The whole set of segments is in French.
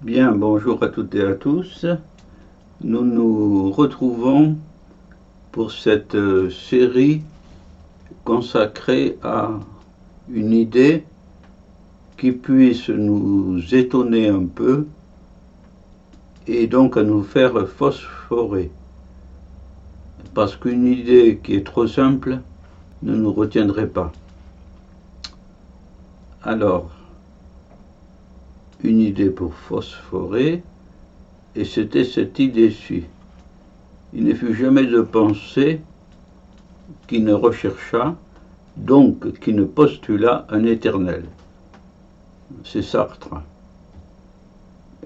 Bien, bonjour à toutes et à tous. Nous nous retrouvons pour cette série consacrée à une idée qui puisse nous étonner un peu et donc à nous faire phosphorer. Parce qu'une idée qui est trop simple ne nous retiendrait pas. Alors, une idée pour phosphorer, et c'était cette idée-ci. Il ne fut jamais de pensée qui ne recherchât, donc qui ne postula un éternel. C'est Sartre.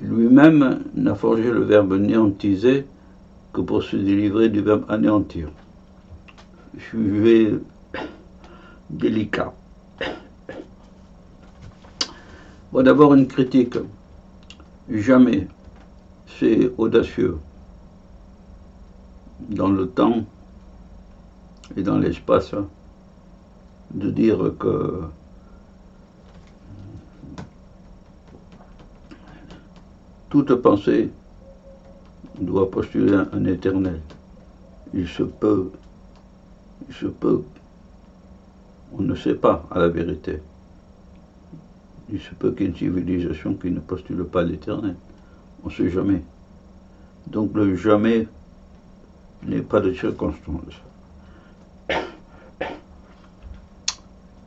Lui-même n'a forgé le verbe néantiser que pour se délivrer du verbe anéantir. Je vais délicat. Bon, d'abord une critique. Jamais, c'est audacieux, dans le temps et dans l'espace, de dire que toute pensée doit postuler un éternel. Il se peut, on ne sait pas à la vérité. Il se peut qu'il y ait une civilisation qui ne postule pas l'éternel. On ne sait jamais. Donc le jamais n'est pas de circonstance.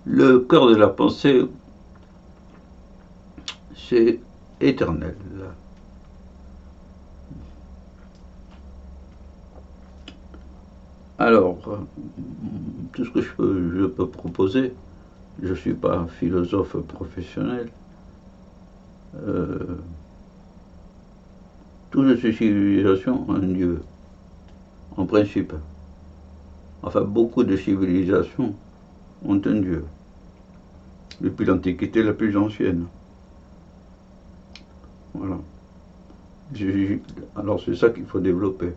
Le cœur de la pensée, c'est éternel. Alors, tout ce que je peux proposer, je ne suis pas un philosophe professionnel, toutes ces civilisations ont un Dieu, en principe. Enfin, beaucoup de civilisations ont un Dieu, depuis l'Antiquité la plus ancienne. Voilà. Alors c'est ça qu'il faut développer.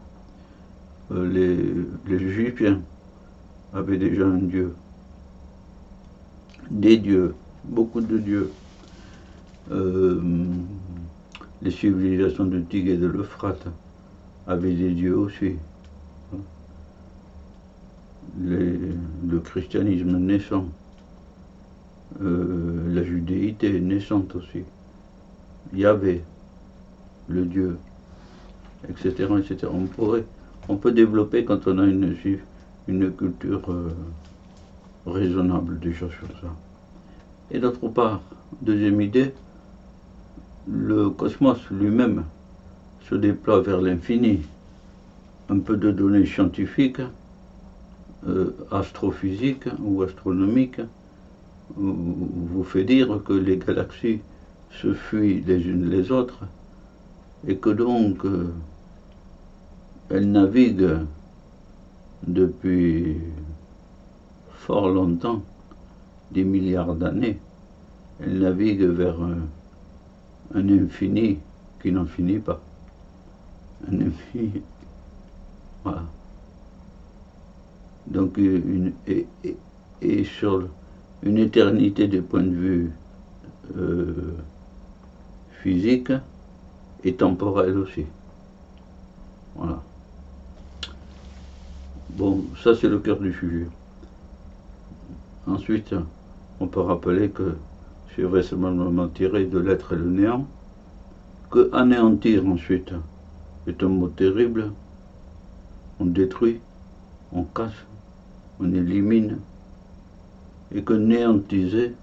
Les Égyptiens avaient déjà un Dieu, des dieux, beaucoup de dieux. Les civilisations de Tigre et de l'Euphrate avaient des dieux aussi. Le christianisme naissant, la judéité naissante aussi. Il y avait le Dieu, etc., etc. On peut développer quand on a une culture raisonnable déjà sur ça. Et d'autre part, deuxième idée, le cosmos lui-même se déploie vers l'infini. Un peu de données scientifiques, astrophysiques ou astronomiques vous fait dire que les galaxies se fuient les unes les autres et que donc elles naviguent depuis fort longtemps, des milliards d'années, elles naviguent vers un infini qui n'en finit pas. Un infini. Voilà. Donc, et sur une éternité des points de vue physique et temporel aussi. Voilà. Bon, ça c'est le cœur du sujet. Ensuite, on peut rappeler que c'est vraisemblablement tiré de l'être et le néant, que anéantir ensuite est un mot terrible. On détruit, on casse, on élimine, et que néantiser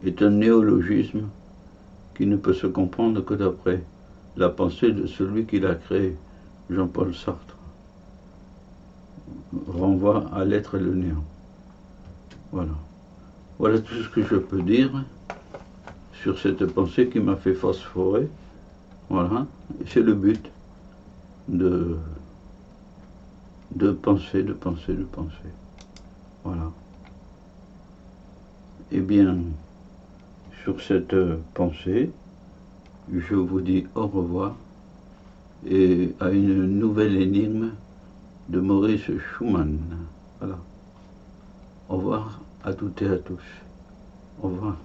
est un néologisme qui ne peut se comprendre que d'après la pensée de celui qui l'a créé, Jean-Paul Sartre. Renvoie à l'être et le néant. Voilà. Voilà tout ce que je peux dire sur cette pensée qui m'a fait phosphorer. Voilà. Et c'est le but de penser, de penser, de penser. Voilà. Eh bien, sur cette pensée, je vous dis au revoir et à une nouvelle énigme de Maurice Schumann. Voilà. Au revoir à toutes et à tous. Au revoir.